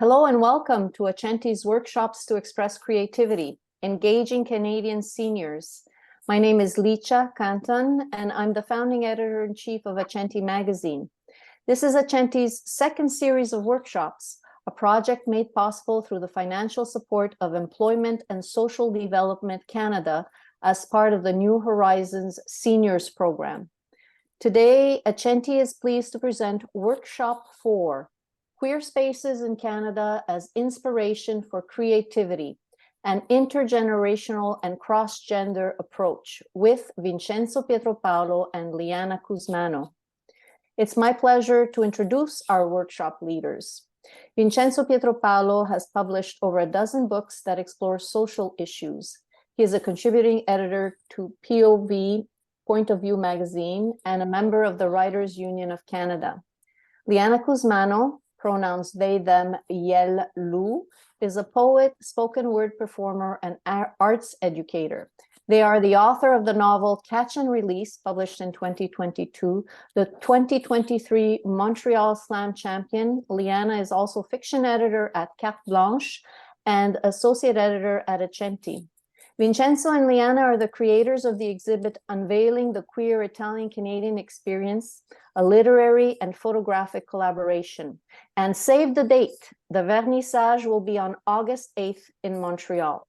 Hello and welcome to Accenti's Workshops to Express Creativity, Engaging Canadian Seniors. My name is Liana Canton, and I'm the founding editor-in-chief of Accenti Magazine. This is Accenti's second series of workshops, a project made possible through the financial support of Employment and Social Development Canada as part of the New Horizons Seniors Program. Today, Accenti is pleased to present Workshop 4, Queer Spaces in Canada as Inspiration for Creativity, an intergenerational and cross-gender approach with Vincenzo PIETROPAOLO and Liana CUSMANO. It's my pleasure to introduce our workshop leaders. Vincenzo PIETROPAOLO has published over a dozen books that explore social issues. He is a contributing editor to POV, Point of View magazine, and a member of the Writers' Union of Canada. Liana CUSMANO, pronouns they, them, yel, lu, is a poet, spoken word performer, and arts educator. They are the author of the novel Catch and Release, published in 2022, the 2023 Montreal Slam Champion. Liana is also fiction editor at Carte, Blanche and associate editor at Accenti. Vincenzo and Liana are the creators of the exhibit Unveiling the Queer Italian-Canadian Experience, a literary and photographic collaboration. And save the date, the vernissage will be on August 8th in Montreal.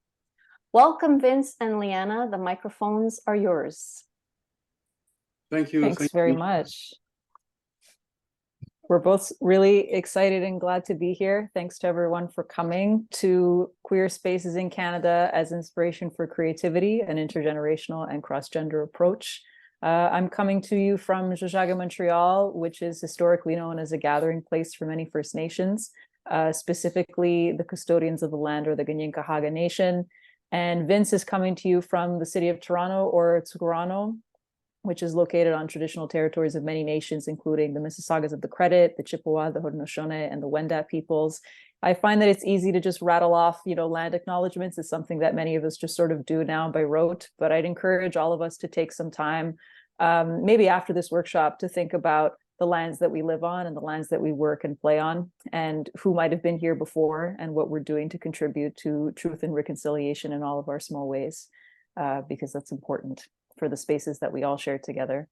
Welcome, Vince and Liana. The microphones are yours. Thank you. Thanks very much. We're both really excited and glad to be here. Thanks to everyone for coming to Queer Spaces in Canada as Inspiration for Creativity, an intergenerational and cross-gender approach. I'm coming to you from Hochelaga, Montreal, which is historically known as a gathering place for many First Nations, specifically the custodians of the land, or the Kanien'kehá:ka Nation. And Vince is coming to you from the city of Toronto, or Tsugarano, which is located on traditional territories of many nations, including the Mississaugas of the Credit, the Chippewa, the Haudenosaunee, and the Wendat peoples. I find that it's easy to just rattle off, land acknowledgements. It's something that many of us just sort of do now by rote, but I'd encourage all of us to take some time, maybe after this workshop, to think about the lands that we live on and the lands that we work and play on, and who might have been here before, and what we're doing to contribute to truth and reconciliation in all of our small ways, because that's important for the spaces that we all share together.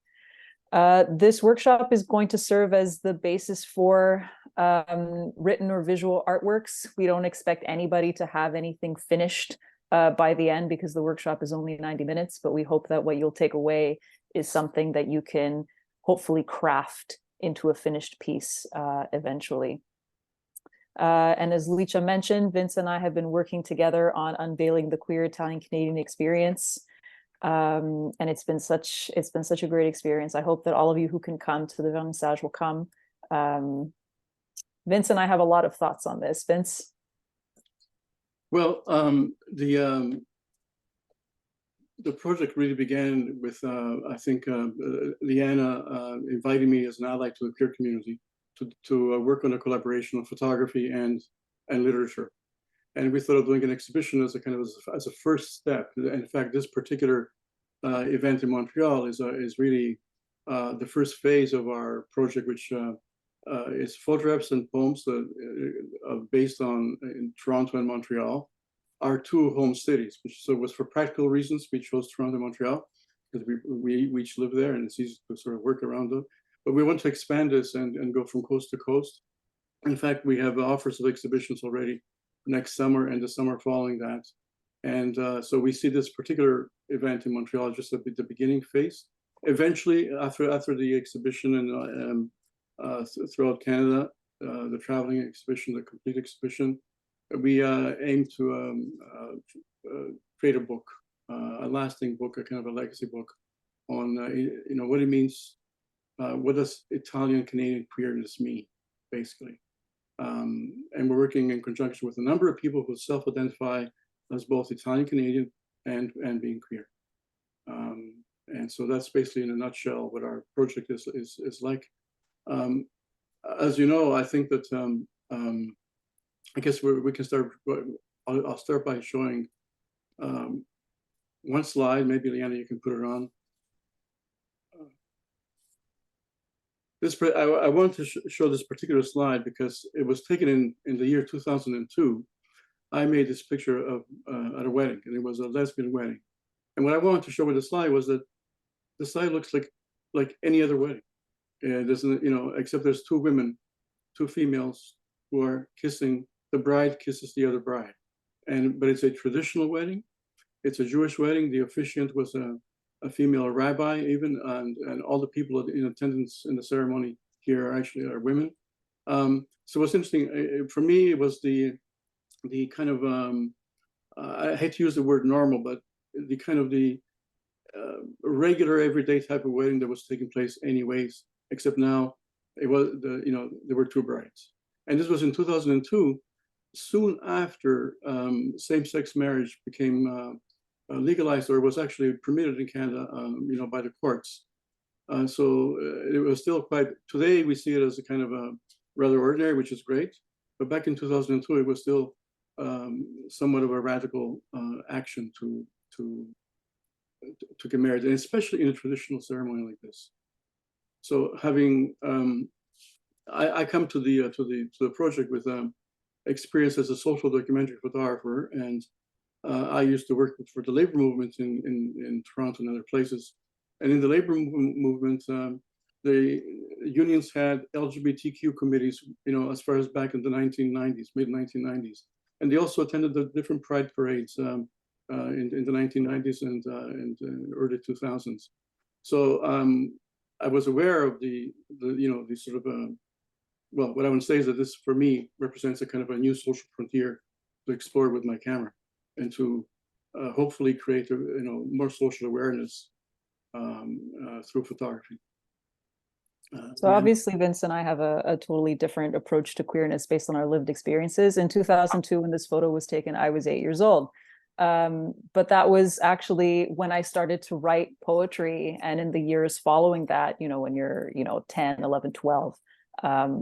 This workshop is going to serve as the basis for written or visual artworks. We don't expect anybody to have anything finished by the end, because the workshop is only 90 minutes, but we hope that what you'll take away is something that you can hopefully craft into a finished piece eventually. And as Licha mentioned, Vince and I have been working together on Unveiling the Queer Italian-Canadian Experience. And it's been such a great experience. I hope that all of you who can come to the vernissage will come. Vince and I have a lot of thoughts on this. Vince? Well, the project really began with, I think, Liana inviting me as an ally to the queer community to work on a collaboration of photography and literature. And we thought of doing an exhibition as a kind of as a first step. In fact, this particular event in Montreal is really the first phase of our project, which is photographs and poems based on in Toronto and Montreal, our two home cities. So it was for practical reasons we chose Toronto and Montreal, because we each live there and it's easy to sort of work around them. But we want to expand this and go from coast to coast. In fact, we have offers of exhibitions already next summer and the summer following that. And so we see this particular event in Montreal just at the beginning phase. Eventually, after the exhibition and throughout Canada, the traveling exhibition, the complete exhibition, we aim to create a book, a lasting book, a kind of a legacy book on what it means, what does Italian-Canadian queerness mean, basically. And we're working in conjunction with a number of people who self-identify as both Italian-Canadian and being queer. And so that's basically in a nutshell what our project is like. As you know, I think that I guess we can start. I'll start by showing one slide. Maybe Liana, you can put it on. I wanted to show this particular slide because it was taken in the year 2002. I made this picture of at a wedding, and it was a lesbian wedding. And what I wanted to show with the slide was that the slide looks like any other wedding. It doesn't, except there's two women, two females who are kissing. The bride kisses the other bride, but it's a traditional wedding. It's a Jewish wedding. The officiant was a female rabbi, even, and all the people in attendance in the ceremony here are women. So what's interesting for me, it was the kind of I hate to use the word normal, but the kind of the regular everyday type of wedding that was taking place anyways, except now it was there were two brides, and this was in 2002, soon after same-sex marriage became legalized, or was actually permitted in Canada, by the courts. So it was still quite. Today we see it as a kind of a rather ordinary, which is great, but back in 2002 it was still somewhat of a radical action to get married, and especially in a traditional ceremony like this. So having I come to the project with experience as a social documentary photographer, and I used to work for the labor movement in Toronto and other places. And in the labor movement, the unions had LGBTQ committees, as far as back in the 1990s, mid 1990s. And they also attended the different pride parades in the 1990s and early 2000s. So I was aware of the sort of, well, what I would say is that this, for me, represents a kind of a new social frontier to explore with my camera, and to hopefully create more social awareness through photography. So obviously, Vince and I have a totally different approach to queerness based on our lived experiences. In 2002, when this photo was taken, I was 8 years old. But that was actually when I started to write poetry. And in the years following that, when you're, 10, 11, 12,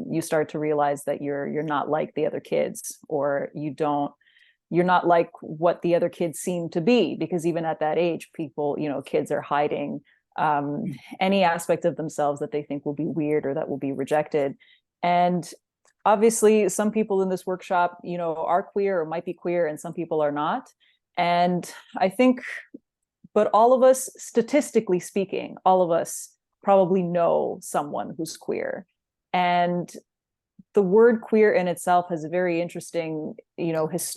you start to realize that you're not like the other kids, or you're not like what the other kids seem to be, because even at that age, people, kids are hiding any aspect of themselves that they think will be weird or that will be rejected. And obviously some people in this workshop, are queer or might be queer, and some people are not. And I think, but all of us, statistically speaking, all of us probably know someone who's queer. And the word queer in itself has a very interesting, is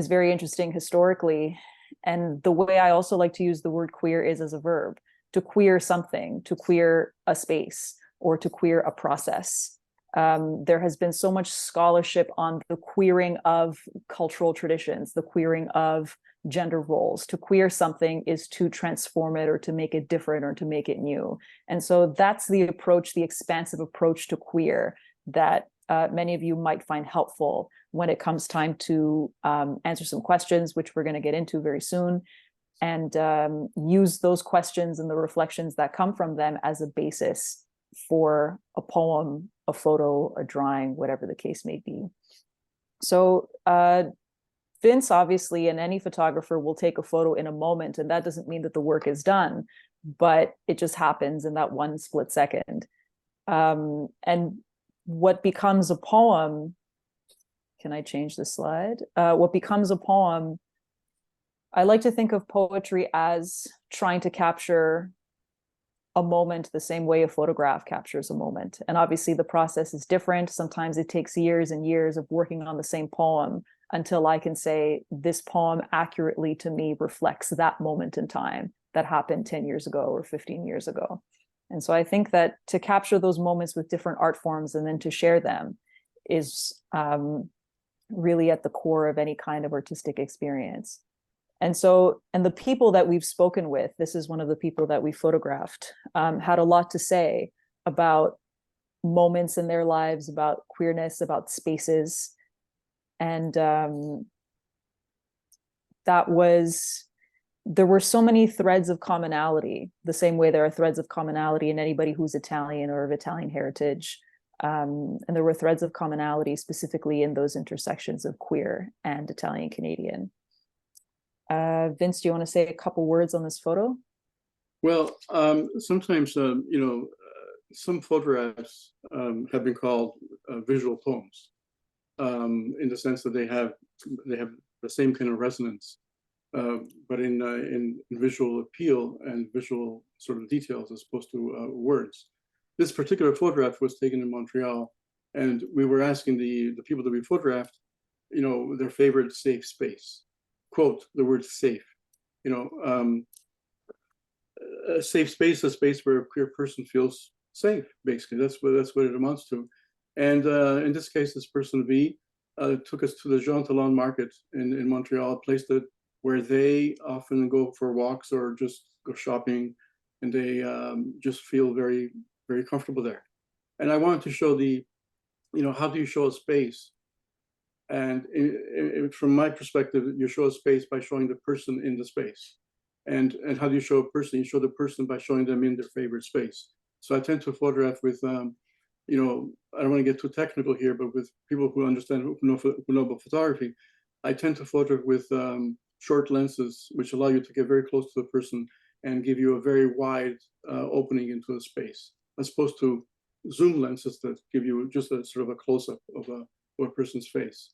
very interesting historically. And the way I also like to use the word queer is as a verb: to queer something, to queer a space, or to queer a process. There has been so much scholarship on the queering of cultural traditions, the queering of gender roles. To queer something is to transform it, or to make it different, or to make it new. And so that's the approach, the expansive approach to queer, that many of you might find helpful when it comes time to answer some questions, which we're going to get into very soon, and use those questions and the reflections that come from them as a basis for a poem, a photo, a drawing, whatever the case may be. So Vince, obviously, and any photographer will take a photo in a moment, and that doesn't mean that the work is done, but it just happens in that one split second. And what becomes a poem, can I change the slide? What becomes a poem, I like to think of poetry as trying to capture a moment the same way a photograph captures a moment. And obviously the process is different. Sometimes it takes years and years of working on the same poem until I can say this poem accurately to me reflects that moment in time that happened 10 years ago or 15 years ago. And so I think that to capture those moments with different art forms and then to share them is really at the core of any kind of artistic experience. And so, and the people that we've spoken with, this is one of the people that we photographed, had a lot to say about moments in their lives, about queerness, about spaces. And there were so many threads of commonality, the same way there are threads of commonality in anybody who's Italian or of Italian heritage. And there were threads of commonality specifically in those intersections of queer and Italian Canadian. Vince, do you want to say a couple words on this photo? Well, sometimes, some photographs have been called visual poems, in the sense that they have the same kind of resonance, but in visual appeal and visual sort of details as opposed to words. This particular photograph was taken in Montreal, and we were asking the people that we photographed, their favorite safe space. Quote the word safe. A safe space is a space where a queer person feels safe. Basically, that's what it amounts to. And in this case, this person V took us to the Jean Talon market in Montreal, a place where they often go for walks or just go shopping, and they just feel very, very comfortable there. And I wanted to show how do you show a space? And from my perspective, you show a space by showing the person in the space. And how do you show a person? You show the person by showing them in their favorite space. So I tend to photograph with, I don't want to get too technical here, but with people who understand, who know about photography, I tend to photograph with short lenses, which allow you to get very close to the person and give you a very wide opening into the space, as opposed to zoom lenses that give you just a sort of a close-up of a person's face.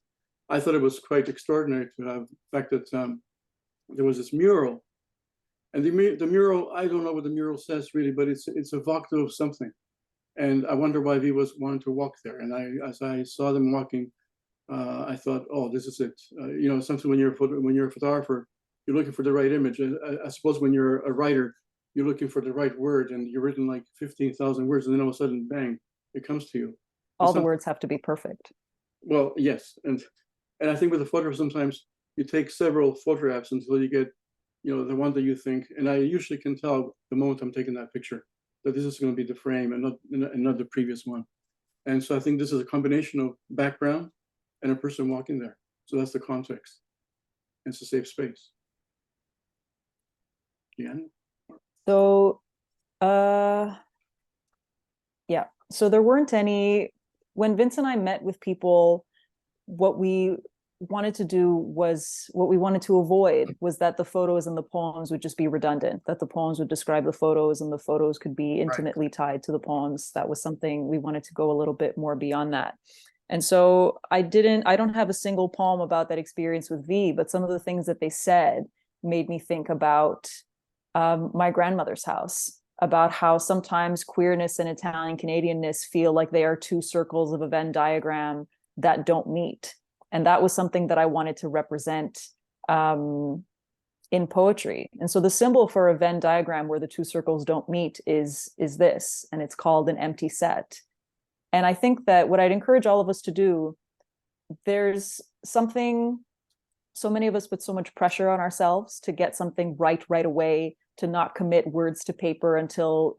I thought it was quite extraordinary to have the fact that there was this mural, and the mural, I don't know what the mural says really, but it's evocative of something. And I wonder why V was wanting to walk there. And as I saw them walking, I thought, oh, this is it. Something when you're a photographer, you're looking for the right image. I suppose when you're a writer, you're looking for the right word, and you're written like 15,000 words, and then all of a sudden, bang, it comes to you. All the words have to be perfect. Well, yes, and I think with a photograph, sometimes you take several photographs until you get, the one that you think. And I usually can tell the moment I'm taking that picture that this is going to be the frame and not the previous one. And so I think this is a combination of background and a person walking there. So that's the context. It's a safe space. Yeah. So, yeah. So there weren't any, when Vince and I met with people, what we wanted to avoid was that the photos and the poems would just be redundant, that the poems would describe the photos and the photos could be intimately tied to the poems. That was something we wanted to go a little bit more beyond that. And so I don't have a single poem about that experience with V, but some of the things that they said made me think about my grandmother's house, about how sometimes queerness and Italian Canadianness feel like they are two circles of a Venn diagram that don't meet. And that was something that I wanted to represent in poetry. And so the symbol for a Venn diagram where the two circles don't meet is this, and it's called an empty set. And I think that what I'd encourage all of us to do, there's something, so many of us put so much pressure on ourselves to get something right away, to not commit words to paper until,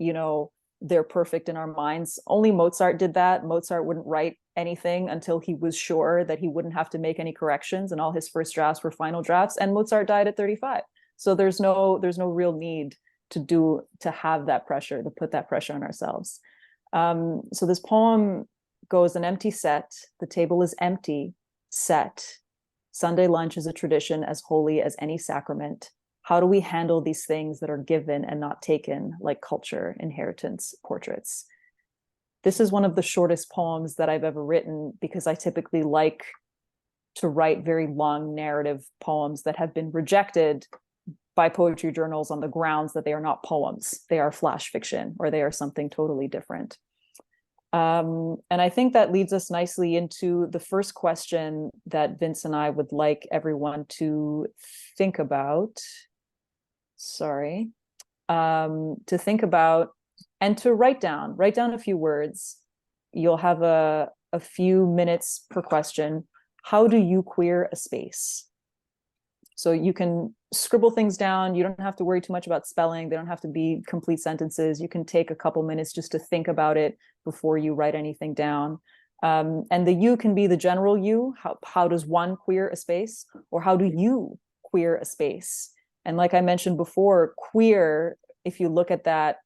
they're perfect in our minds. Only Mozart did that. Mozart wouldn't write anything until he was sure that he wouldn't have to make any corrections, and all his first drafts were final drafts. And Mozart died at 35. So there's no real need to have that pressure, to put that pressure on ourselves. So this poem goes: an empty set, the table is empty, set. Sunday lunch is a tradition as holy as any sacrament. How do we handle these things that are given and not taken, like culture, inheritance, portraits? This is one of the shortest poems that I've ever written, because I typically like to write very long narrative poems that have been rejected by poetry journals on the grounds that they are not poems. They are flash fiction, or they are something totally different. And I think that leads us nicely into the first question that Vince and I would like everyone to think about. To think about and to write down a few words. You'll have a few minutes per question. How do you queer a space? So you can scribble things down. You don't have to worry too much about spelling. They don't have to be complete sentences. You can take a couple minutes just to think about it before you write anything down. And the you can be the general you. How does one queer a space? Or how do you queer a space? And like I mentioned before, queer, if you look at that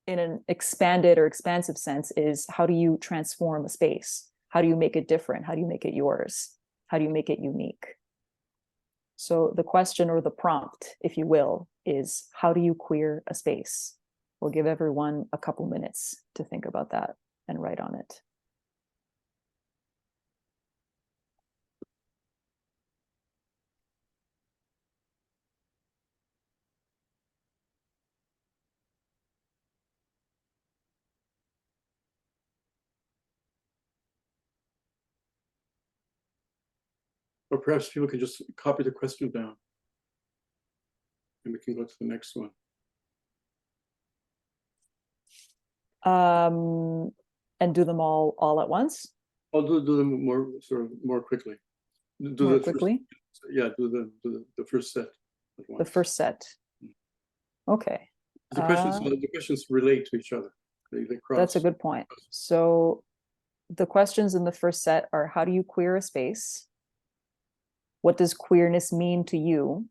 in an expanded or expansive sense, is how do you transform a space? How do you make it different? How do you make it yours? How do you make it unique? So the question, or the prompt, if you will, is how do you queer a space? We'll give everyone a couple minutes to think about that and write on it. Or perhaps people can just copy the question down, and we can go to the next one. And do them all at once? I'll do them more quickly. Do More the quickly? First, yeah, do the first set at once. The first set. Okay. The questions relate to each other. They cross. That's a good point. So the questions in the first set are: how do you queer a space? What does queerness mean to you?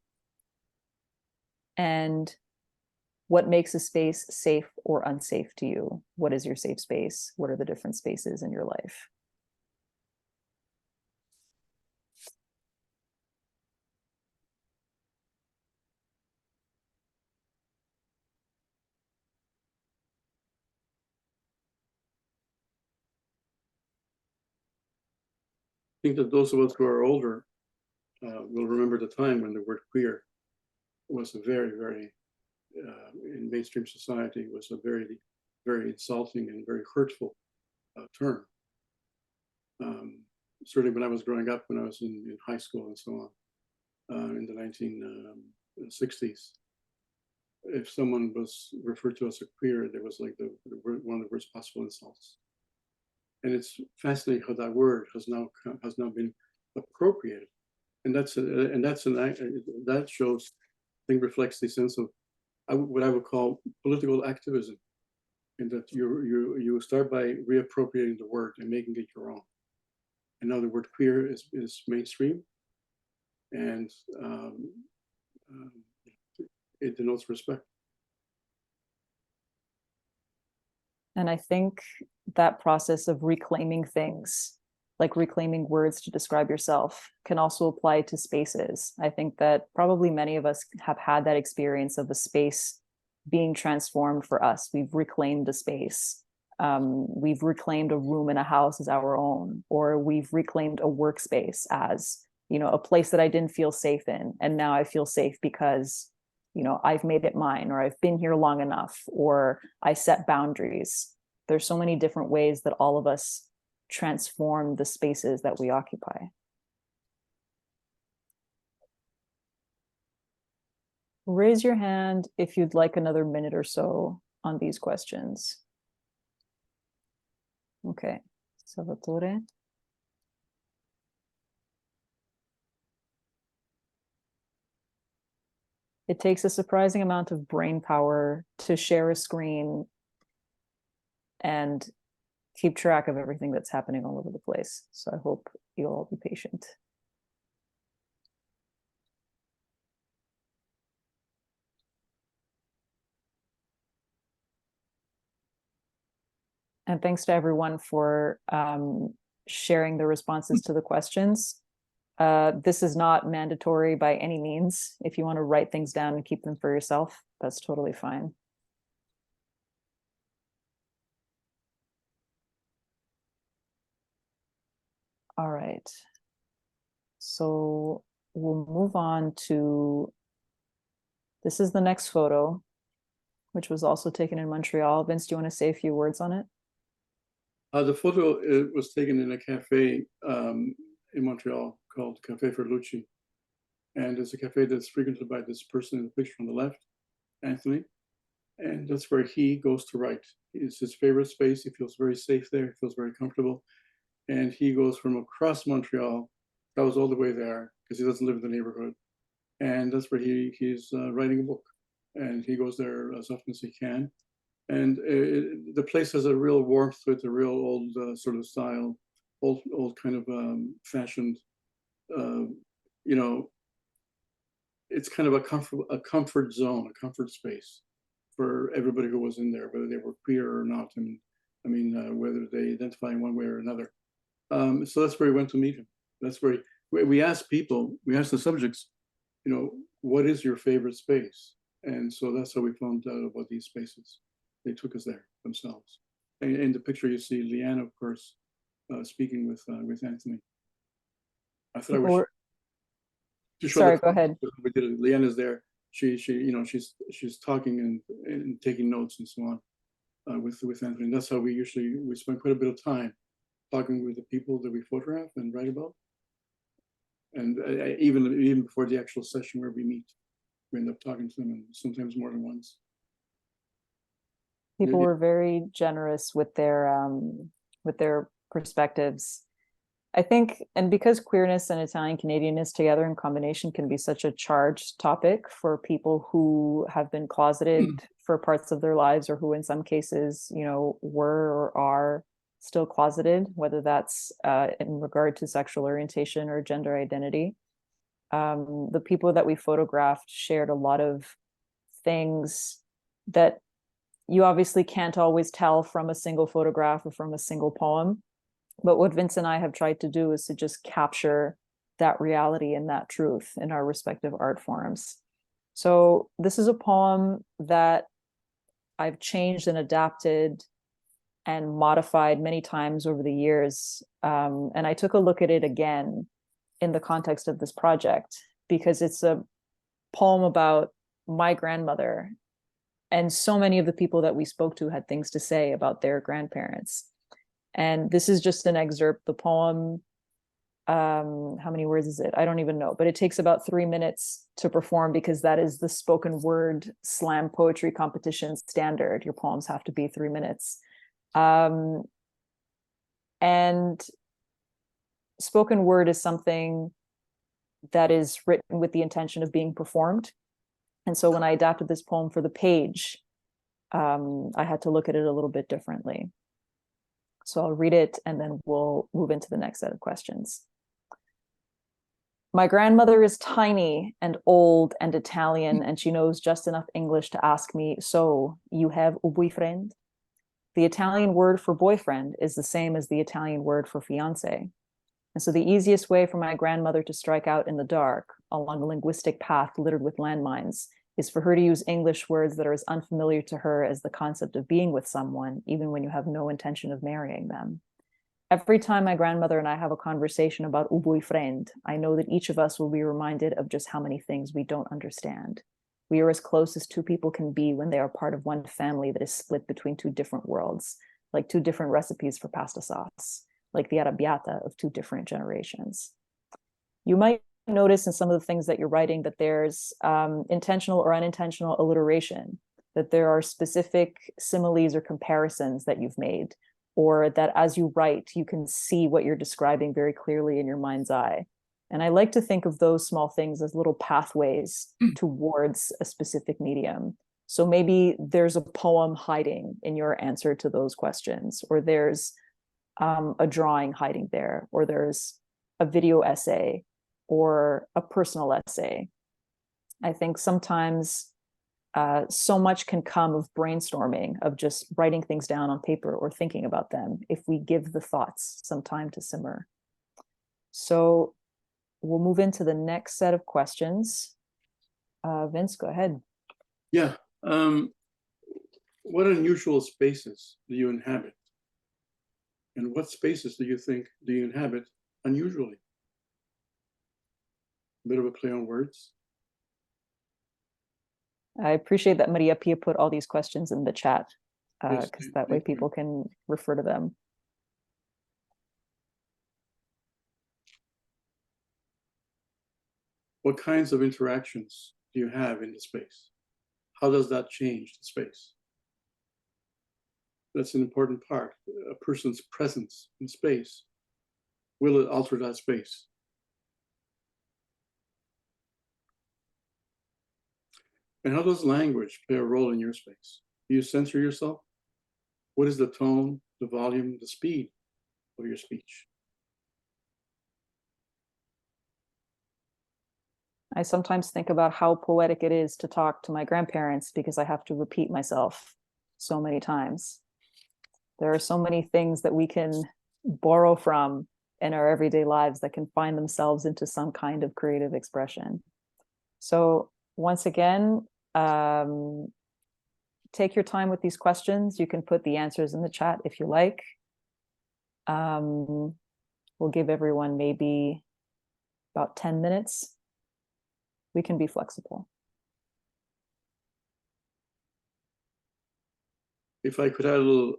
And what makes a space safe or unsafe to you? What is your safe space? What are the different spaces in your life? I think that those of us who are older will remember the time when the word queer was a very, very, in mainstream society, was a very, very insulting and very hurtful term. Certainly when I was growing up, when I was in high school and so on, in the 1960s, if someone was referred to as a queer, there was like one of the worst possible insults. And it's fascinating how that word has now been appropriated, and that shows, I think, reflects the sense of what I would call political activism, in that you start by reappropriating the word and making it your own. And now the word queer is mainstream, and it denotes respect. And I think that process of reclaiming things, like reclaiming words to describe yourself, can also apply to spaces. I think that probably many of us have had that experience of a space being transformed for us. We've reclaimed a space. We've reclaimed a room in a house as our own, or we've reclaimed a workspace as, a place that I didn't feel safe in. And now I feel safe because I've made it mine, or I've been here long enough, or I set boundaries. There's so many different ways that all of us transform the spaces that we occupy. Raise your hand if you'd like another minute or so on these questions. Okay, Salvatore. It takes a surprising amount of brain power to share a screen and keep track of everything that's happening all over the place. So I hope you'll all be patient. And thanks to everyone for sharing the responses to the questions. This is not mandatory by any means. If you want to write things down and keep them for yourself, that's totally fine. All right. So we'll move on to, this is the next photo, which was also taken in Montreal. Vince, do you want to say a few words on it? The photo was taken in a cafe in Montreal called Café Ferlucci. And it's a cafe that's frequented by this person in the picture on the left, Anthony. And that's where he goes to write. It's his favorite space. He feels very safe there. He feels very comfortable. And he goes from across Montreal, travels all the way there because he doesn't live in the neighborhood. And that's where he's writing a book. And he goes there as often as he can. And the place has a real warmth to it, a real old sort of style, old kind of fashioned, it's kind of a comfort zone, a comfort space for everybody who was in there, whether they were queer or not. Whether they identify in one way or another. So that's where we went to meet him. That's where we asked people, we asked the subjects, what is your favorite space? And so that's how we found out about these spaces. they took us there themselves. And in the picture, you see Liana, of course, speaking with Anthony. I thought I was to show Sorry, that go ahead. we did it. Liana's there. She's talking and taking notes and so on with Anthony. And that's how we spend quite a bit of time talking with the people that we photograph and write about. And even before the actual session where we meet, we end up talking to them, and sometimes more than once. People were very generous with their perspectives. I think, and because queerness and Italian Canadianness together in combination can be such a charged topic for people who have been closeted for parts of their lives, or who in some cases, were or are still closeted, whether that's in regard to sexual orientation or gender identity. The people that we photographed shared a lot of things that you obviously can't always tell from a single photograph or from a single poem. But what Vince and I have tried to do is to just capture that reality and that truth in our respective art forms. So this is a poem that I've changed and adapted and modified many times over the years. And I took a look at it again in the context of this project, because it's a poem about my grandmother. And so many of the people that we spoke to had things to say about their grandparents. And this is just an excerpt. The poem, how many words is it? I don't even know, but it takes about 3 minutes to perform, because that is the spoken word slam poetry competition standard. Your poems have to be 3 minutes. And spoken word is something that is written with the intention of being performed. And so when I adapted this poem for the page, I had to look at it a little bit differently. So I'll read it and then we'll move into the next set of questions. My grandmother is tiny and old and Italian, and she knows just enough English to ask me, "So, you have a boyfriend?" The Italian word for boyfriend is the same as the Italian word for fiance. And so the easiest way for my grandmother to strike out in the dark along a linguistic path littered with landmines is for her to use English words that are as unfamiliar to her as the concept of being with someone, even when you have no intention of marrying them. Every time my grandmother and I have a conversation about un boyfriend, I know that each of us will be reminded of just how many things we don't understand. We are as close as two people can be when they are part of one family that is split between two different worlds, like two different recipes for pasta sauce, like the arrabbiata of two different generations. You might notice in some of the things that you're writing that there's intentional or unintentional alliteration, that there are specific similes or comparisons that you've made, or that as you write, you can see what you're describing very clearly in your mind's eye. And I like to think of those small things as little pathways towards a specific medium. So maybe there's a poem hiding in your answer to those questions, or there's a drawing hiding there, or there's a video essay, or a personal essay. I think sometimes so much can come of brainstorming, of just writing things down on paper or thinking about them, if we give the thoughts some time to simmer. So we'll move into the next set of questions. Vince, go ahead. Yeah. What unusual spaces do you inhabit? And what spaces do you inhabit unusually? A bit of a play on words. I appreciate that Maria Pia put all these questions in the chat, Yes, because that way people can refer to them. What kinds of interactions do you have in the space? How does that change the space? That's an important part. A person's presence in space. Will it alter that space? And how does language play a role in your space? Do you censor yourself? What is the tone, the volume, the speed of your speech? I sometimes think about how poetic it is to talk to my grandparents, because I have to repeat myself so many times. There are so many things that we can borrow from in our everyday lives that can find themselves into some kind of creative expression. So once again, take your time with these questions. You can put the answers in the chat if you like. We'll give everyone maybe about 10 minutes. We can be flexible. If I could add a little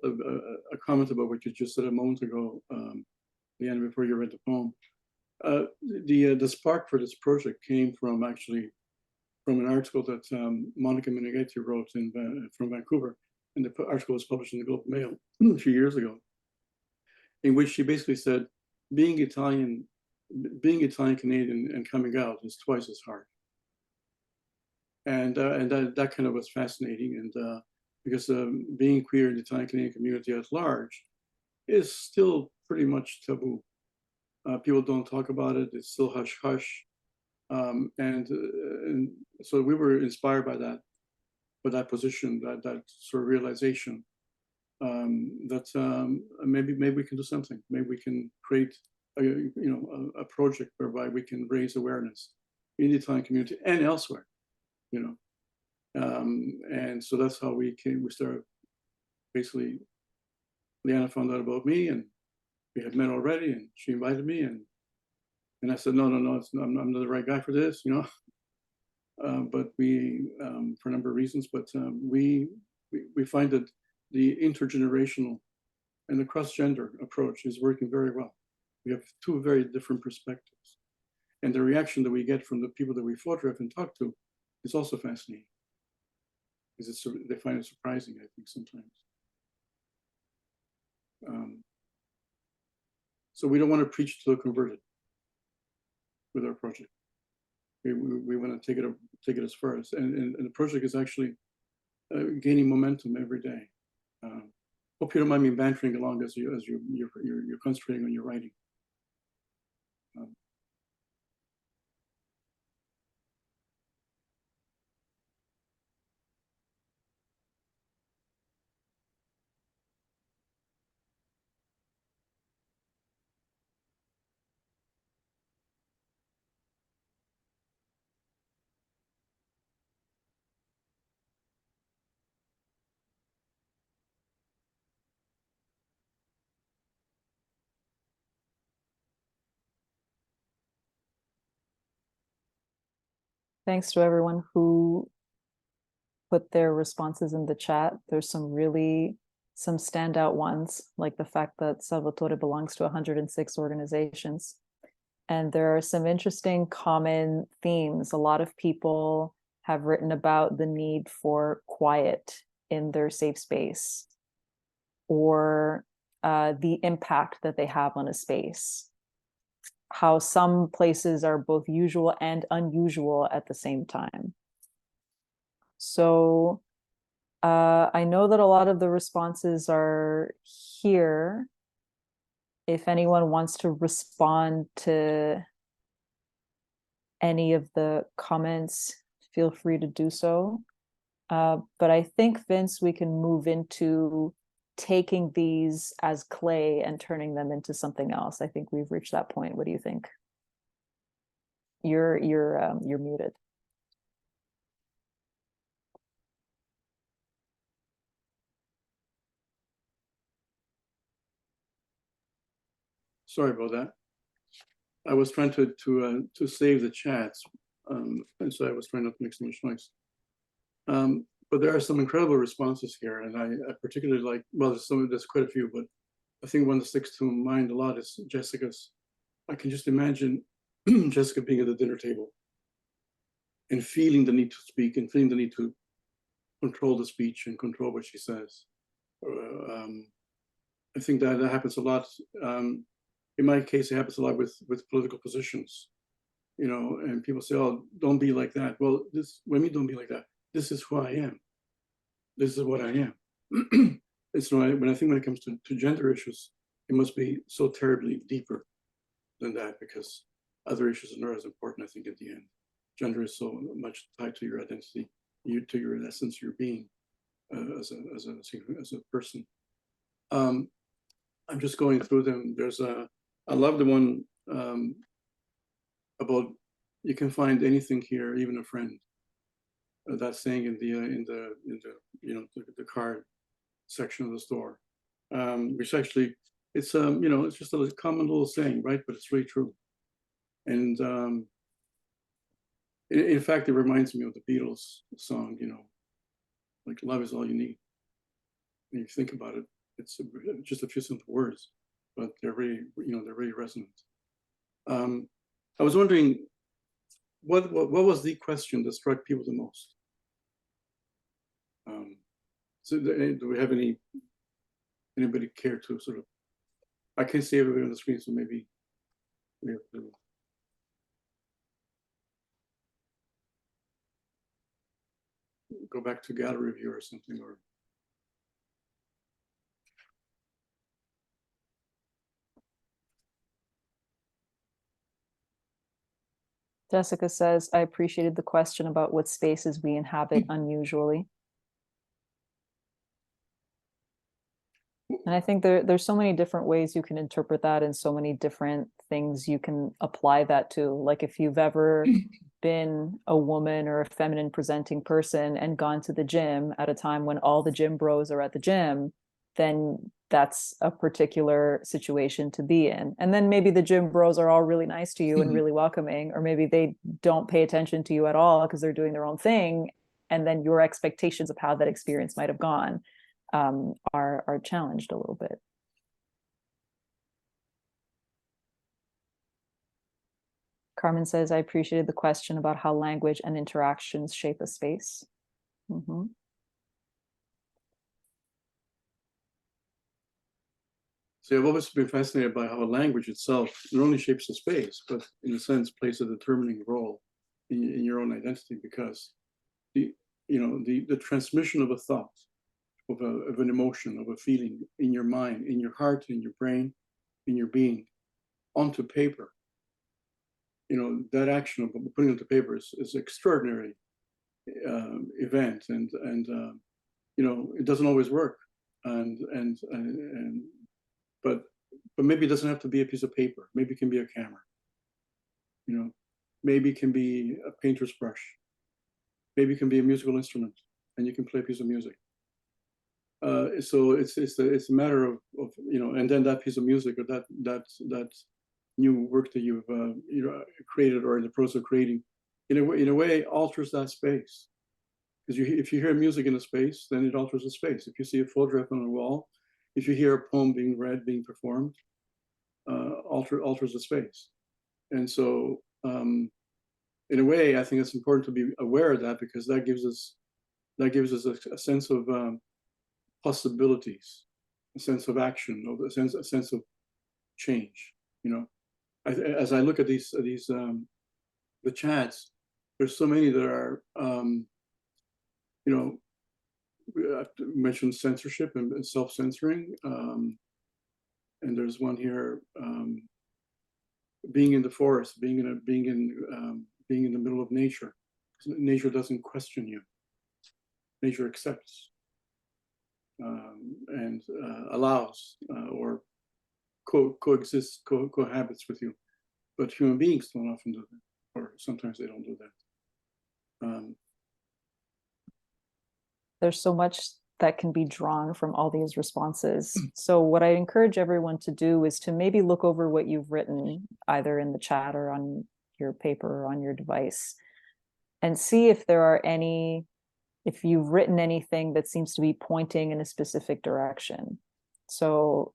a comment about what you just said a moment ago, Liana, before you read the poem. The spark for this project came from an article that Monica Meneghetti wrote from Vancouver, and the article was published in the Globe and Mail a few years ago, in which she basically said, being Italian Canadian and coming out is twice as hard. And that kind of was fascinating, and because being queer in the Italian Canadian community at large is still pretty much taboo. People don't talk about it. It's still hush hush, and so we were inspired by that position, that sort of realization that maybe we can do something. Maybe we can create a project whereby we can raise awareness in the Italian community and elsewhere. And so that's how we started. Basically, Liana found out about me, and we had met already, and she invited me, and I said, no, I'm not the right guy for this, but we, for a number of reasons, but we find that the intergenerational and the cross-gender approach is working very well. We have two very different perspectives, and the reaction that we get from the people that we photograph and talk to is also fascinating, because they find it surprising, I think, sometimes. So we don't want to preach to the converted with our project. We want to take it as far as, and the project is actually gaining momentum every day. Hope you don't mind me bantering along as you're concentrating on your writing. Thanks to everyone who put their responses in the chat. There's some standout ones, like the fact that Salvatore belongs to 106 organizations. And there are some interesting common themes. A lot of people have written about the need for quiet in their safe space, or the impact that they have on a space. How some places are both usual and unusual at the same time. So I know that a lot of the responses are here. If anyone wants to respond to any of the comments, feel free to do so. But I think, Vince, we can move into taking these as clay and turning them into something else. I think we've reached that point. What do you think? You're muted. Sorry about that. I was trying to save the chats, and so I was trying not to make so much noise. But there are some incredible responses here, and I particularly like, well, there's quite a few, but I think one that sticks to mind a lot is Jessica's. I can just imagine Jessica being at the dinner table and feeling the need to speak and feeling the need to control the speech and control what she says. I think that happens a lot. In my case, it happens a lot with political positions, and people say, oh, don't be like that. Well, what do you mean don't be like that? This is who I am. This is what I am. It's when I think when it comes to gender issues, it must be so terribly deeper than that, because other issues are not as important, I think, at the end. Gender is so much tied to your identity, to your essence, your being as a person. I'm just going through them. I love the one about you can find anything here, even a friend. that saying in the the card section of the store, which actually it's it's just a common little saying, right? But it's really true. And in fact, it reminds me of the Beatles song, like "Love is all you need." When you think about it, it's just a few simple words, but they're really resonant. I was wondering, what was the question that struck people the most? So do we have anybody care to sort of? I can't see everybody on the screen, so maybe we have to. Go back to gallery view or something, or Jessica says, I appreciated the question about what spaces we inhabit unusually. And I think there's so many different ways you can interpret that, and so many different things you can apply that to. Like if you've ever been a woman or a feminine presenting person and gone to the gym at a time when all the gym bros are at the gym, then that's a particular situation to be in. And then maybe the gym bros are all really nice to you and really welcoming, or maybe they don't pay attention to you at all because they're doing their own thing. And then your expectations of how that experience might have gone are challenged a little bit. Carmen says, I appreciated the question about how language and interactions shape a space. Mm-hmm. So I've always been fascinated by how a language itself not only shapes the space, but in a sense plays a determining role in your own identity, because the transmission of a thought, of an emotion, of a feeling in your mind, in your heart, in your brain, in your being, onto paper. That action of putting it to paper is an extraordinary event, and it doesn't always work, but maybe it doesn't have to be a piece of paper. Maybe it can be a camera. Maybe it can be a painter's brush. Maybe it can be a musical instrument, and you can play a piece of music. So it's a matter of and then that piece of music, or that new work that you've created or in the process of creating, in a way alters that space. Because if you hear music in a space, then it alters the space. If you see a photograph on a wall, if you hear a poem being read, being performed, alters the space. And so, in a way, I think it's important to be aware of that, because that gives us a sense of possibilities, a sense of action, a sense of change. As I look at these the chats, there's so many that are I mentioned censorship and self-censoring, and there's one here, being in the forest, being in the middle of nature. Nature doesn't question you. Nature accepts and allows or coexists, cohabits with you. But human beings don't often do that, or sometimes they don't do that. There's so much that can be drawn from all these responses. So what I encourage everyone to do is to maybe look over what you've written, either in the chat or on your paper or on your device, and see if if you've written anything that seems to be pointing in a specific direction. So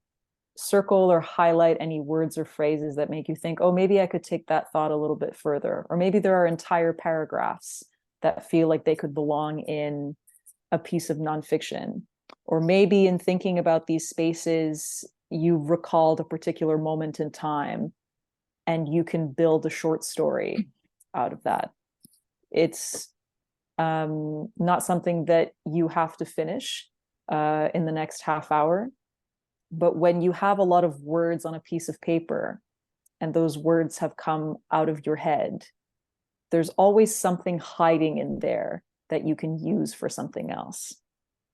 circle or highlight any words or phrases that make you think, oh, maybe I could take that thought a little bit further. Or maybe there are entire paragraphs that feel like they could belong in a piece of nonfiction. Or maybe in thinking about these spaces, you've recalled a particular moment in time and you can build a short story out of that. It's not something that you have to finish in the next half hour. But when you have a lot of words on a piece of paper and those words have come out of your head, there's always something hiding in there that you can use for something else.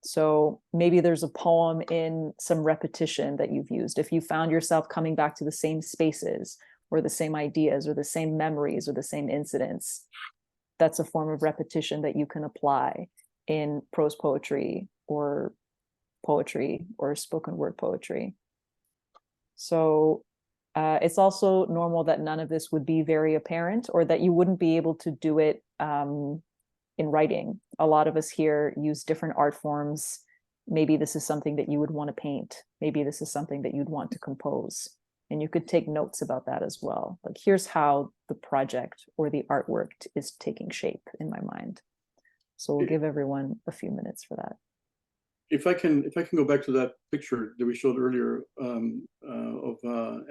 So maybe there's a poem in some repetition that you've used. If you found yourself coming back to the same spaces or the same ideas or the same memories or the same incidents, that's a form of repetition that you can apply in prose poetry or spoken word poetry. So it's also normal that none of this would be very apparent, or that you wouldn't be able to do it in writing. A lot of us here use different art forms. Maybe this is something that you would want to paint. Maybe this is something that you'd want to compose. And you could take notes about that as well. Like, here's how the project or the artwork is taking shape in my mind. So we'll give everyone a few minutes for that. If I can go back to that picture that we showed earlier of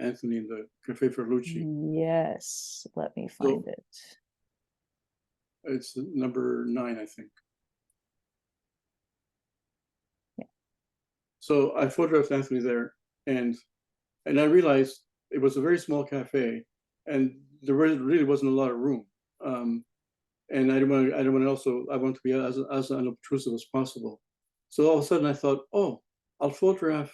Anthony in the Cafe Ferlucci. Yes, let me find it. It's number 9, I think. Yeah. So I photographed Anthony there, and I realized it was a very small cafe, and there really wasn't a lot of room. And I want to be as unobtrusive as possible. So all of a sudden I thought, oh, I'll photograph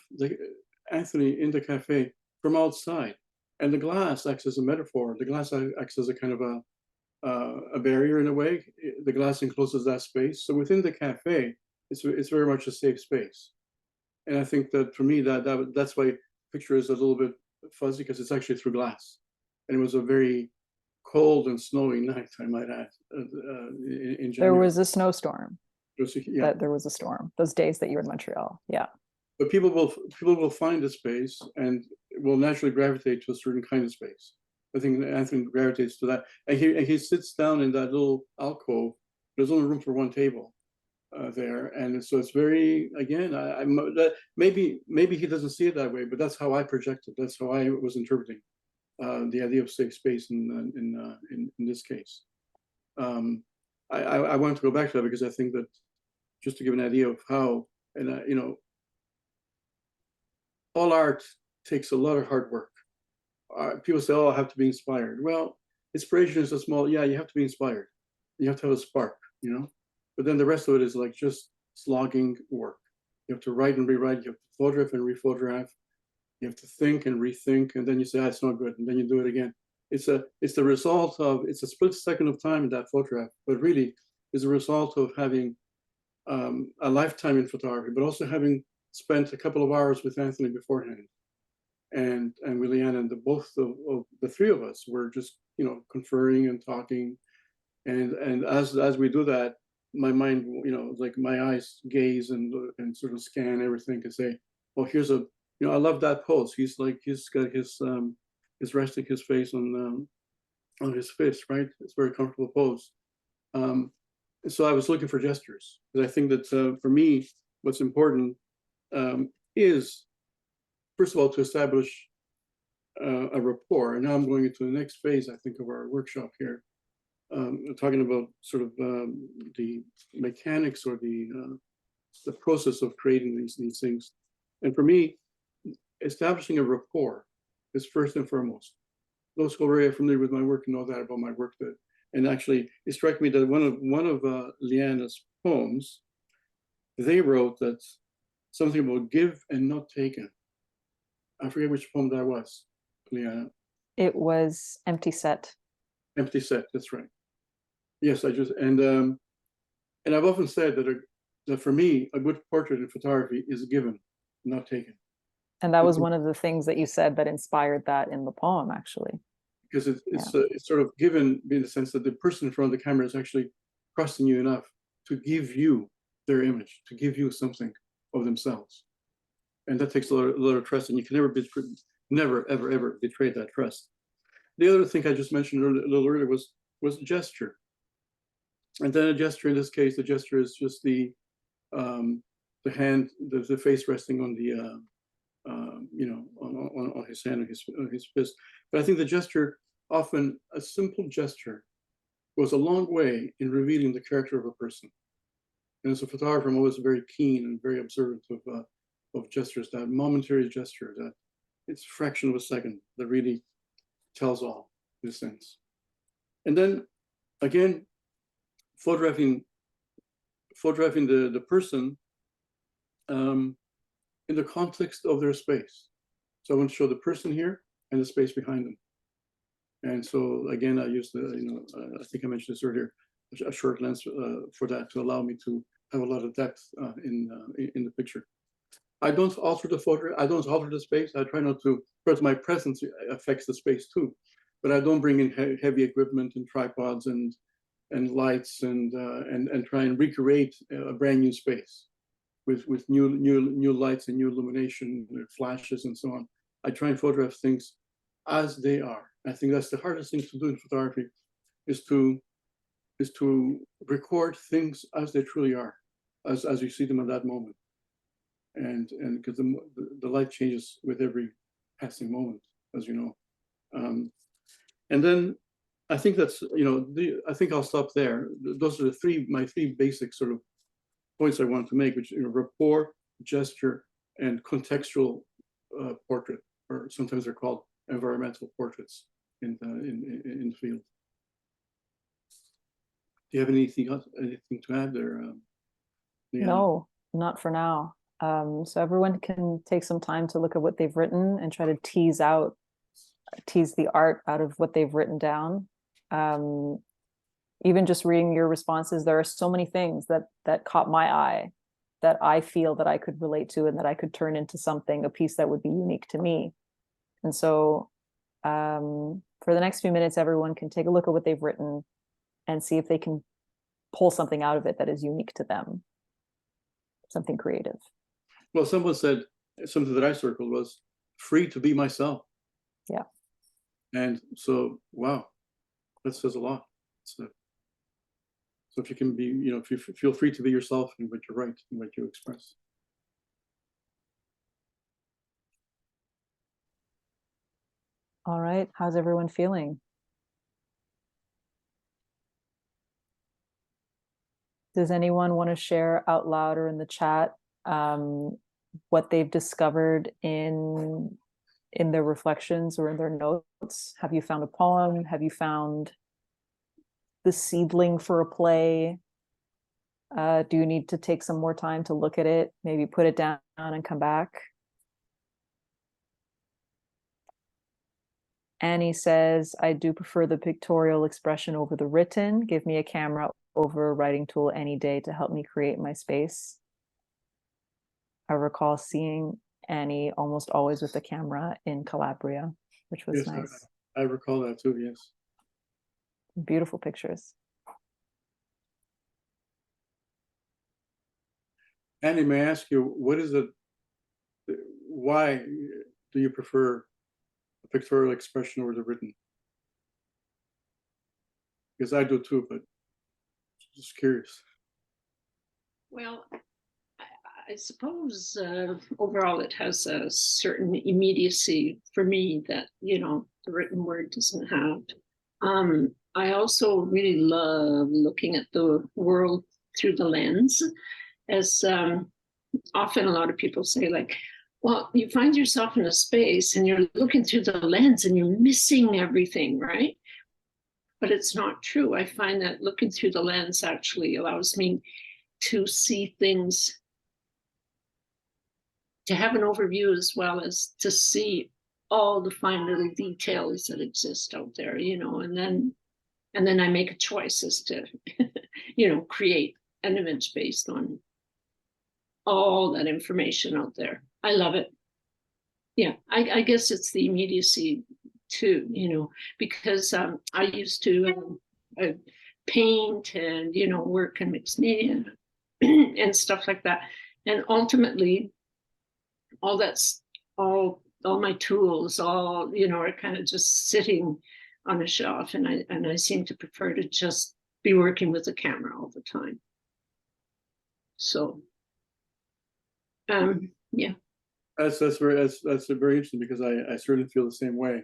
Anthony in the cafe from outside. And the glass acts as a metaphor. The glass acts as a kind of a barrier in a way. The glass encloses that space. So within the cafe, it's very much a safe space. And I think that for me, that's why the picture is a little bit fuzzy, because it's actually through glass. And it was a very cold and snowy night, I might add, in January. There was a snowstorm. Yeah. There was a storm those days that you were in Montreal. Yeah. But people will find a space and will naturally gravitate to a certain kind of space. I think Anthony gravitates to that, and he sits down in that little alcove. There's only room for one table there, and so it's very, again, maybe he doesn't see it that way, but that's how I projected. That's how I was interpreting the idea of safe space in this case. I wanted to go back to that because I think that, just to give an idea of how, and you know, all art takes a lot of hard work. People say, "Oh, I have to be inspired." Well, inspiration is a small. Yeah, you have to be inspired. You have to have a spark, you know. But then the rest of it is like just slogging work. You have to write and rewrite. You have to photograph and rephotograph. You have to think and rethink, and then you say, "Ah, it's not good," and then you do it again. It's the result of, it's a split second of time in that photograph, but really is a result of having a lifetime in photography, but also having spent a couple of hours with Anthony beforehand, and with Liana, and both of the three of us were just, you know, conferring and talking, and as we do that, my mind, you know, like my eyes gaze and sort of scan everything and say, "Oh, here's a, you know, I love that pose. He's got he's resting his face on his fist, right? It's a very comfortable pose." So I was looking for gestures, because I think that for me, what's important is, first of all, to establish a rapport. And now I'm going into the next phase, I think, of our workshop here, talking about sort of the mechanics or the process of creating these things. And for me, establishing a rapport is first and foremost. Those who are very familiar with my work know that about my work. And actually, it struck me that one of Liana's poems, they wrote that something about give and not taken. I forget which poem that was, Liana. It was Empty Set. Empty Set, that's right. Yes, and I've often said that for me, a good portrait in photography is given, not taken. And that was one of the things that you said that inspired that in the poem, actually. Because it's sort of given in the sense that the person in front of the camera is actually trusting you enough to give you their image, to give you something of themselves, and that takes a lot of trust, and you can never ever betray that trust. The other thing I just mentioned a little earlier was gesture, and then a gesture in this case, the gesture is just the hand, the face resting on the you know, on his hand, or his fist. But I think the gesture, often a simple gesture, goes a long way in revealing the character of a person. And as a photographer, I'm always very keen and very observant of gestures, that momentary gesture, that it's a fraction of a second that really tells all, in a sense. And then, again, photographing the person in the context of their space. So I want to show the person here and the space behind them. And so again, I use I think I mentioned this earlier, a short lens for that to allow me to have a lot of depth in the picture. I don't alter the photo. I don't alter the space. I try not to, because my presence affects the space too. But I don't bring in heavy equipment and tripods and lights and try and recreate a brand new space with new lights and new illumination, flashes and so on. I try and photograph things as they are. I think that's the hardest thing to do in photography, is to record things as they truly are, as you see them at that moment. And because the light changes with every passing moment, as you know. And then I think that's, I think I'll stop there. Those are my three basic sort of points I want to make, which, rapport, gesture, and contextual portrait, or sometimes they're called environmental portraits in the field. Do you have anything to add there? Liana? No, not for now. So everyone can take some time to look at what they've written and try to tease the art out of what they've written down. Even just reading your responses, there are so many things that caught my eye, that I feel that I could relate to, and that I could turn into something, a piece that would be unique to me. And so for the next few minutes, everyone can take a look at what they've written and see if they can pull something out of it that is unique to them, something creative. Well, someone said, something that I circled was free to be myself. Yeah. And so, wow, that says a lot. So if you can be, if you feel free to be yourself and what you write and what you express. All right, how's everyone feeling? Does anyone want to share out loud or in the chat what they've discovered in their reflections or in their notes? Have you found a poem? Have you found the seedling for a play? Do you need to take some more time to look at it, maybe put it down and come back? Annie says, I do prefer the pictorial expression over the written. Give me a camera over a writing tool any day to help me create my space. I recall seeing Annie almost always with the camera in Calabria, which was nice. I recall that too, yes. Beautiful pictures. Annie, may I ask you, why do you prefer the pictorial expression over the written? Because I do too, but just curious. Well, I suppose overall it has a certain immediacy for me that, the written word doesn't have. I also really love looking at the world through the lens, as often a lot of people say, like, well, you find yourself in a space and you're looking through the lens and you're missing everything, right? But it's not true. I find that looking through the lens actually allows me to see things, to have an overview, as well as to see all the fine little details that exist out there, and then I make a choice as to, create an image based on all that information out there. I love it. Yeah, I guess it's the immediacy too, because I used to paint and, work in mixed media and stuff like that. And ultimately, all my tools, are kind of just sitting on a shelf, and I seem to prefer to just be working with the camera all the time. So, yeah. That's very interesting, because I certainly feel the same way.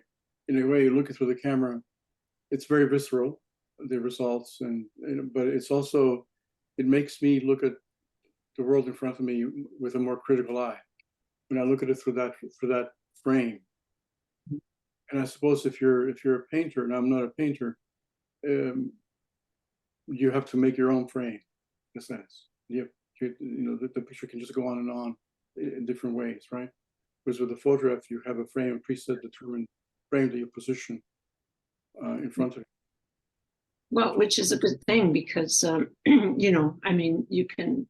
In a way, you look through the camera, it's very visceral, the results, but it's also, it makes me look at the world in front of me with a more critical eye when I look at it through that frame. And I suppose if you're a painter, and I'm not a painter, you have to make your own frame, in a sense. The picture can just go on and on in different ways, right? Whereas with a photograph, you have a frame, a preset determined frame that you position in front of you. Well, which is a good thing because, you know, I mean, you can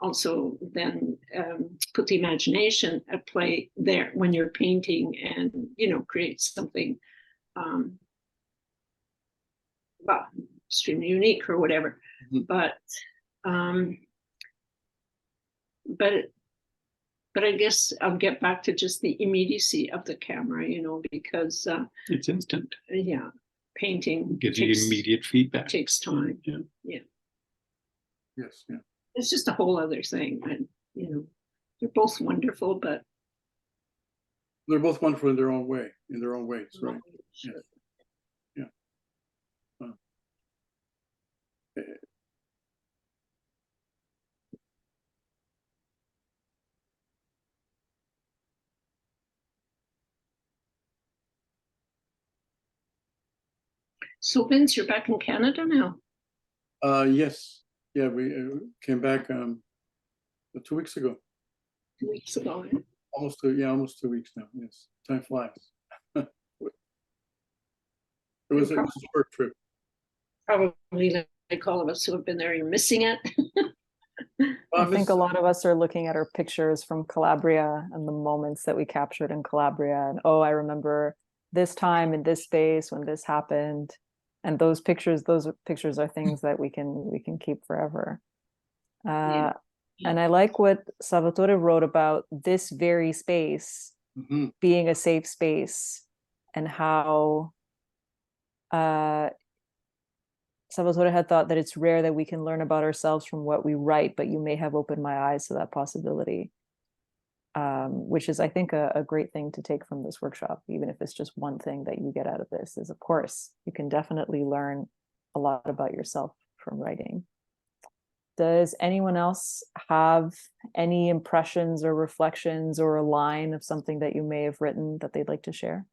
also then put the imagination at play there when you're painting and, you know, create something, well, extremely unique or whatever. Mhm. Um, but I guess I'll get back to just the immediacy of the camera, you know, because It's instant. yeah, painting Gives you immediate feedback. takes time. Yeah. Yeah. Yes, yeah. It's just a whole other thing. And, you know, they're both wonderful, but They're both wonderful in their own way, in their own ways, right? Sure. Yeah. Uh, So Vince, you're back in Canada now. yes, yeah, we came back 2 weeks ago. 2 weeks ago. Almost 2 weeks now. Yes, time flies. It was a short trip. Probably like all of us who have been there, you're missing it. I think a lot of us are looking at our pictures from Calabria and the moments that we captured in Calabria. And oh, I remember this time in this space when this happened. And those pictures are things that we can keep forever. Yeah. And I like what Salvatore wrote about this very space being a safe space, and how Salvatore had thought that it's rare that we can learn about ourselves from what we write, but you may have opened my eyes to that possibility, which is, I think, a great thing to take from this workshop, even if it's just one thing that you get out of this, is, of course, you can definitely learn a lot about yourself from writing. Does anyone else have any impressions or reflections or a line of something that you may have written that they'd like to share?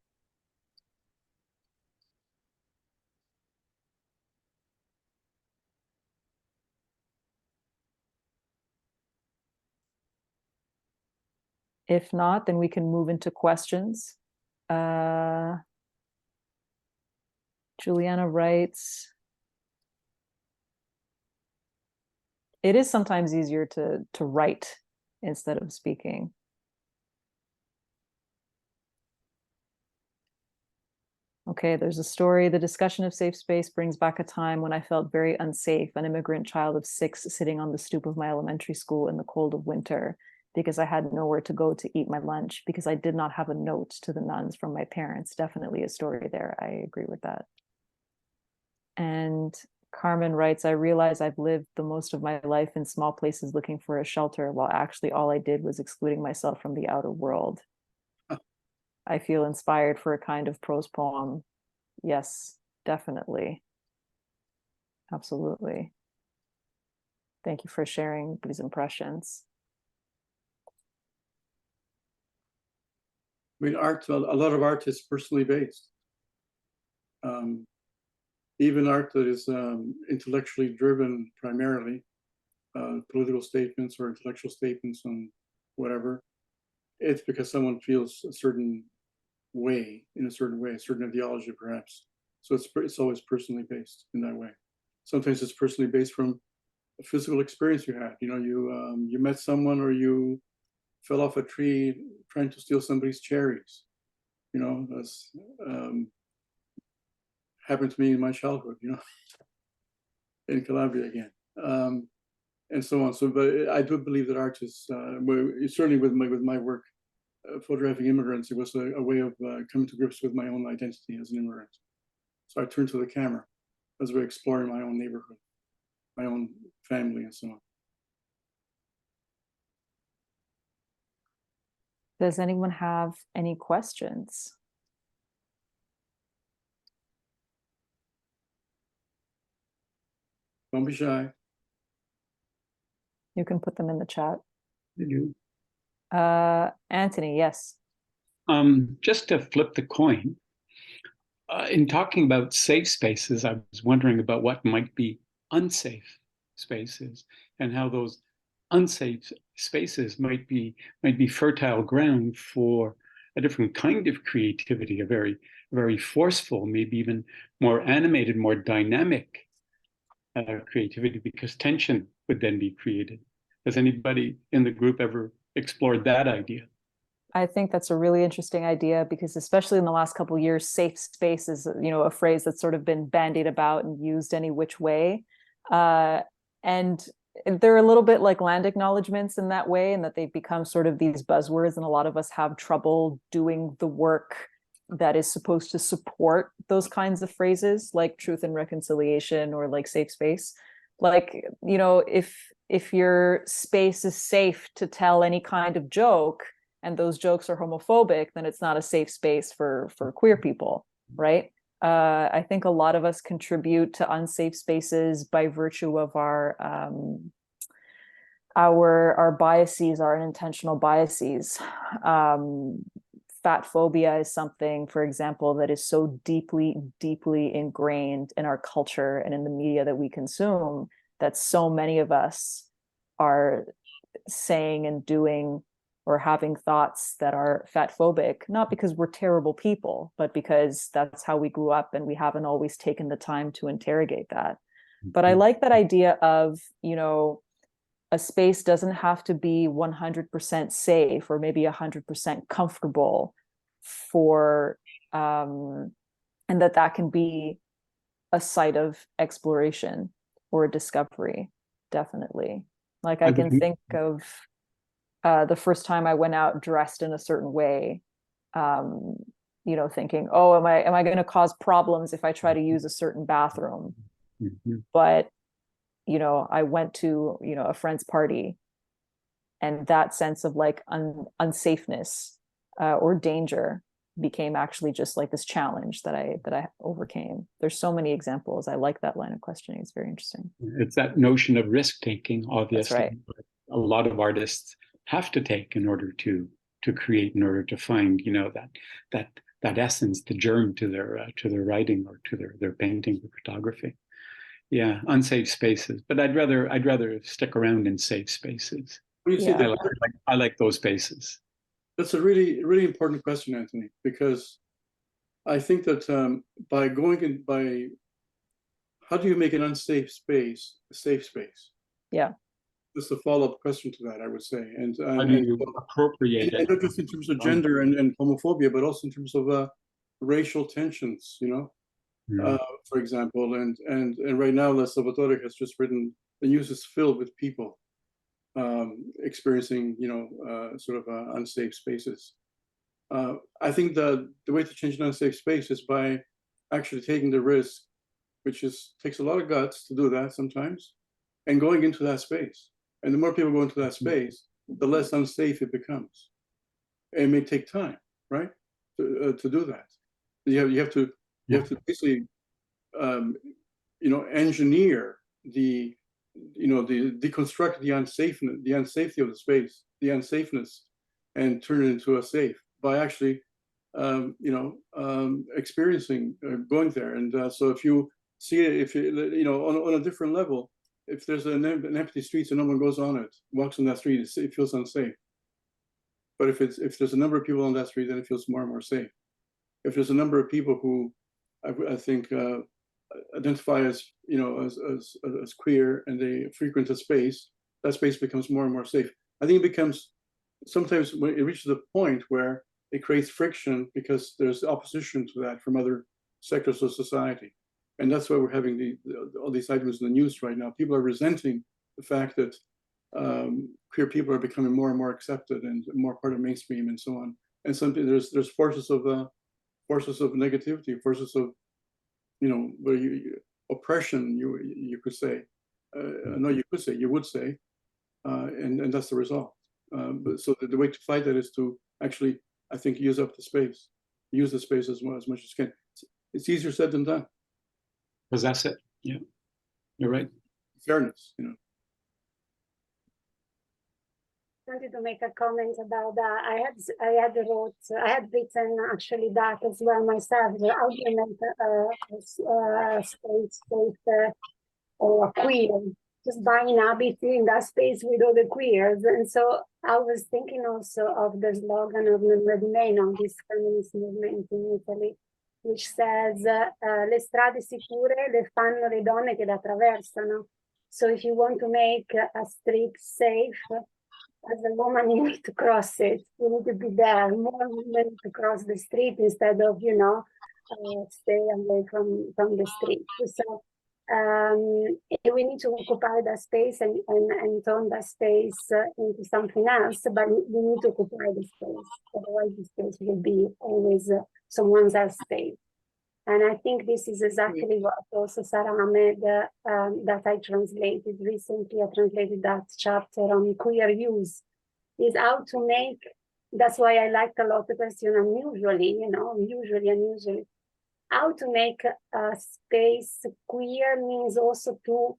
If not, then we can move into questions. Juliana writes, it is sometimes easier to write instead of speaking. Okay, there's a story. The discussion of safe space brings back a time when I felt very unsafe, an immigrant child of 6 sitting on the stoop of my elementary school in the cold of winter, because I had nowhere to go to eat my lunch, because I did not have a note to the nuns from my parents. Definitely a story there. I agree with that. And Carmen writes, I realize I've lived the most of my life in small places looking for a shelter, while actually all I did was excluding myself from the outer world. I feel inspired for a kind of prose poem. Yes, definitely. Absolutely. Thank you for sharing these impressions. I mean, art, a lot of art is personally based. Even art that is intellectually driven primarily, political statements or intellectual statements on whatever, it's because someone feels a certain way, in a certain way, a certain ideology perhaps. So it's always personally based in that way. Sometimes it's personally based from a physical experience you had. You know, you met someone, or you fell off a tree trying to steal somebody's cherries. You know, that's happened to me in my childhood, you know, in Calabria again, and so on. So, but I do believe that art is, certainly with my work, photographing immigrants, it was a way of coming to grips with my own identity as an immigrant. So I turned to the camera as a way of exploring my own neighborhood, my own family, and so on. Does anyone have any questions? Don't be shy. You can put them in the chat. I do. Anthony, yes. Just to flip the coin, in talking about safe spaces, I was wondering about what might be unsafe spaces, and how those unsafe spaces might be fertile ground for a different kind of creativity, a very very forceful, maybe even more animated, more dynamic creativity, because tension would then be created. Has anybody in the group ever explored that idea? I think that's a really interesting idea, because especially in the last couple of years, safe space is, you know, a phrase that's sort of been bandied about and used any which way. And they're a little bit like land acknowledgements in that way, and that they've become sort of these buzzwords, and a lot of us have trouble doing the work that is supposed to support those kinds of phrases, like truth and reconciliation, or like safe space. Like, you know, if your space is safe to tell any kind of joke, and those jokes are homophobic, then it's not a safe space for queer people, right? I think a lot of us contribute to unsafe spaces by virtue of our biases, our unintentional biases. Fat phobia is something, for example, that is so deeply, deeply ingrained in our culture and in the media that we consume, that so many of us are saying and doing or having thoughts that are fat phobic, not because we're terrible people, but because that's how we grew up, and we haven't always taken the time to interrogate that. But I like that idea of, you know, a space doesn't have to be 100% safe, or maybe 100% comfortable for, and that can be a site of exploration or discovery, definitely. Like, I can think of the first time I went out dressed in a certain way, you know, thinking, oh, am I going to cause problems if I try to use a certain bathroom? But, you know, I went to, you know, a friend's party, and that sense of like unsafeness or danger became actually just like this challenge that I overcame. There's so many examples. I like that line of questioning. It's very interesting. It's that notion of risk taking, obviously. That's right. A lot of artists have to take in order to create, in order to find, you know, that essence, the germ to their writing or to their painting or photography. Yeah, unsafe spaces, but I'd rather stick around in safe spaces. Well, you see, Yeah. I like those spaces. that's a really, really important question, Anthony, because I think that by how do you make an unsafe space a safe space? Yeah. That's the follow-up question to that, I would say. And How do you appropriate it? not just in terms of gender and homophobia, but also in terms of racial tensions, you know, for example. And right now, La Salvatore has just written, the news is filled with people experiencing, you know, sort of unsafe spaces. I think the way to change an unsafe space is by actually taking the risk, which takes a lot of guts to do that sometimes, and going into that space. And the more people go into that space, the less unsafe it becomes. It may take time, right, to do that. You have to basically, you know, engineer deconstruct the unsafety of the space, the unsafeness, and turn it into a safe by actually, experiencing going there. And so if you see it, if you know, on a different level, if there's an empty street and no one goes on it, walks on that street, it feels unsafe. But if there's a number of people on that street, then it feels more and more safe. If there's a number of people who I think identify as, you know, as queer, and they frequent a space, that space becomes more and more safe. I think it becomes, sometimes when it reaches a point where it creates friction because there's opposition to that from other sectors of society. And that's why we're having all these items in the news right now. People are resenting the fact that queer people are becoming more and more accepted and more part of mainstream and so on. And something, there's forces of negativity, forces of, you know, where oppression, you could say, you would say, and that's the result. But so the way to fight that is to actually, I think, use up the space, use the space as much as you can. It's easier said than done. Possess it. Yeah, you're right. Fairness, you know. I wanted to make a comment about that. I had written actually that as well myself. How do you make a space or queer? Just by inhabiting that space with all the queers. And so I was thinking also of the slogan of the Remain, of this feminist movement in Italy, which says le strade sicure le fanno le donne che le attraversano. So if you want to make a street safe, as a woman, you need to cross it. You need to be there. More women to cross the street instead of, you know, stay away from the street. So we need to occupy that space and turn that space into something else, but we need to occupy the space. Otherwise, the space will be always someone else's space. And I think this is exactly what also Sarah Ahmed, that I translated recently. I translated that chapter on queer use, is how to make, that's why I liked a lot the question unusually, you know, unusually. How to make a space queer means also to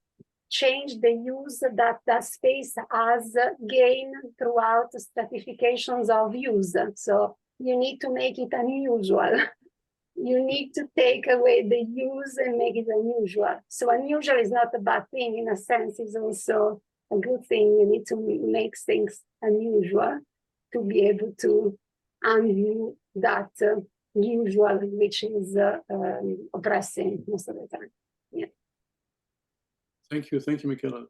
change the use that that space has gained throughout stratifications of use. So you need to make it unusual. You need to take away the use and make it unusual. So unusual is not a bad thing in a sense, it's also a good thing. You need to make things unusual to be able to undo that usual, which is oppressing most of the time. Yeah. Thank you, Michaela.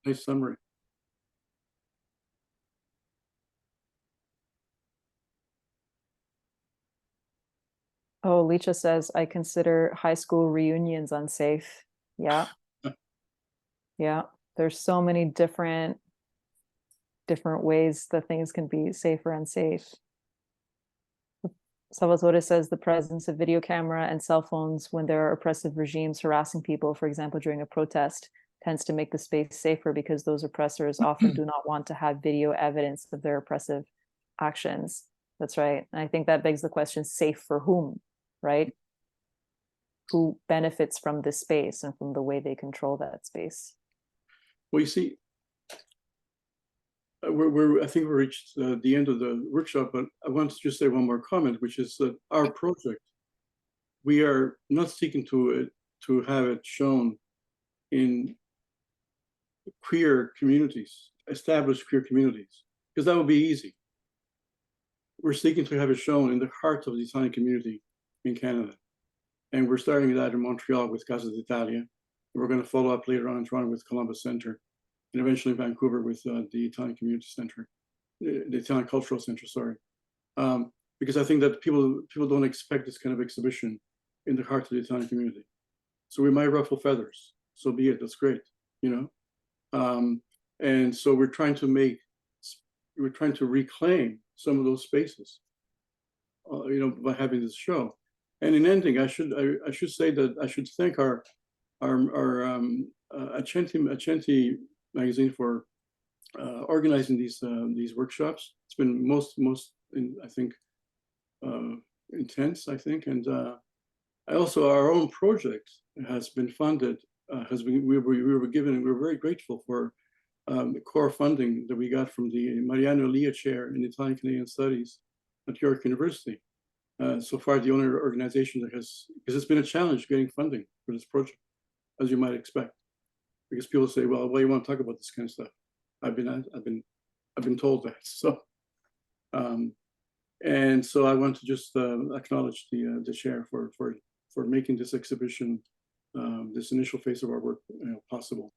Nice summary. Oh, Licha says, I consider high school reunions unsafe. Yeah. Yeah. There's so many different ways that things can be safe or unsafe. Salvatore says the presence of video camera and cell phones when there are oppressive regimes harassing people, for example, during a protest, tends to make the space safer because those oppressors often do not want to have video evidence of their oppressive actions. That's right. And I think that begs the question, safe for whom, right? Who benefits from this space and from the way they control that space? Well, you see, I think we reached the end of the workshop, but I want to just say one more comment, which is that our project, we are not seeking to have it shown in queer communities, established queer communities, because that would be easy. We're seeking to have it shown in the heart of the Italian community in Canada. And we're starting that in Montreal with Casa d'Italia. We're going to follow up later on in Toronto with Columbus Center, and eventually Vancouver with the Italian Community Center, the Italian Cultural Center, sorry. Because I think that people don't expect this kind of exhibition in the heart of the Italian community. So we might ruffle feathers, so be it, that's great, you know? And so we're trying to reclaim some of those spaces, you know, by having this show. And in ending, I should say that I should thank our Accenti Magazine for organizing these workshops. It's been most I think intense, I think, and also our own project has been funded. We were given, and we're very grateful for core funding that we got from the Mariano Lia Chair in Italian Canadian Studies at York University. So far, the only organization that has, because it's been a challenge getting funding for this project, as you might expect, because people say, "Well, why do you want to talk about this kind of stuff?" I've been told that. So, and so I want to just acknowledge the chair for making this exhibition, this initial phase of our work, you know, possible.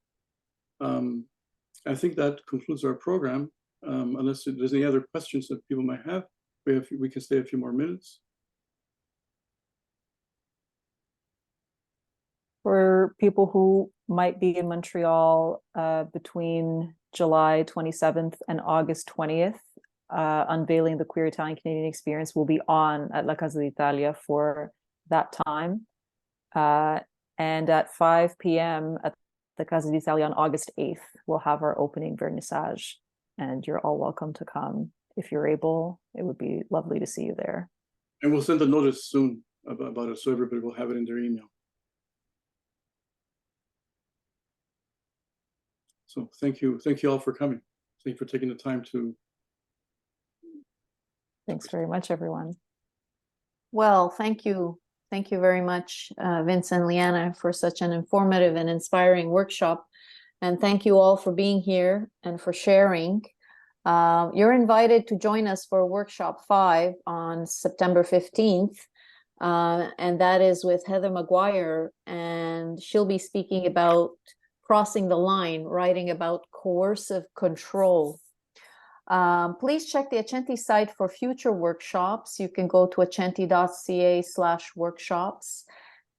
I think that concludes our program. Unless there's any other questions that people might have, we can stay a few more minutes. For people who might be in Montreal between July 27th and August 20th, Unveiling the Queer Italian Canadian Experience will be on at La Casa d'Italia for that time. And at 5 p.m. at the Casa d'Italia on August 8th, we'll have our opening vernissage, and you're all welcome to come. If you're able, it would be lovely to see you there. And we'll send a notice soon about it, so everybody will have it in their email. So thank you all for coming. Thank you for taking the time to. Thanks very much, everyone. Well, thank you. Thank you very much, Vince and Liana, for such an informative and inspiring workshop. And thank you all for being here and for sharing. You're invited to join us for workshop 5 on September 15th. and that is with Heather McGuire, and she'll be speaking about crossing the line, writing about coercive control. Please check the Accenti site for future workshops. You can go to accenti.ca/workshops.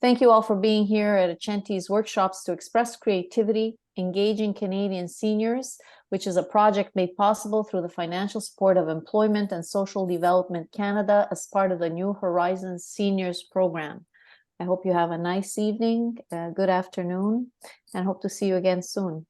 Thank you all for being here at Accenti's Workshops to Express Creativity, Engaging Canadian Seniors, which is a project made possible through the financial support of Employment and Social Development Canada as part of the New Horizons Seniors Program. I hope you have a nice evening, good afternoon, and hope to see you again soon.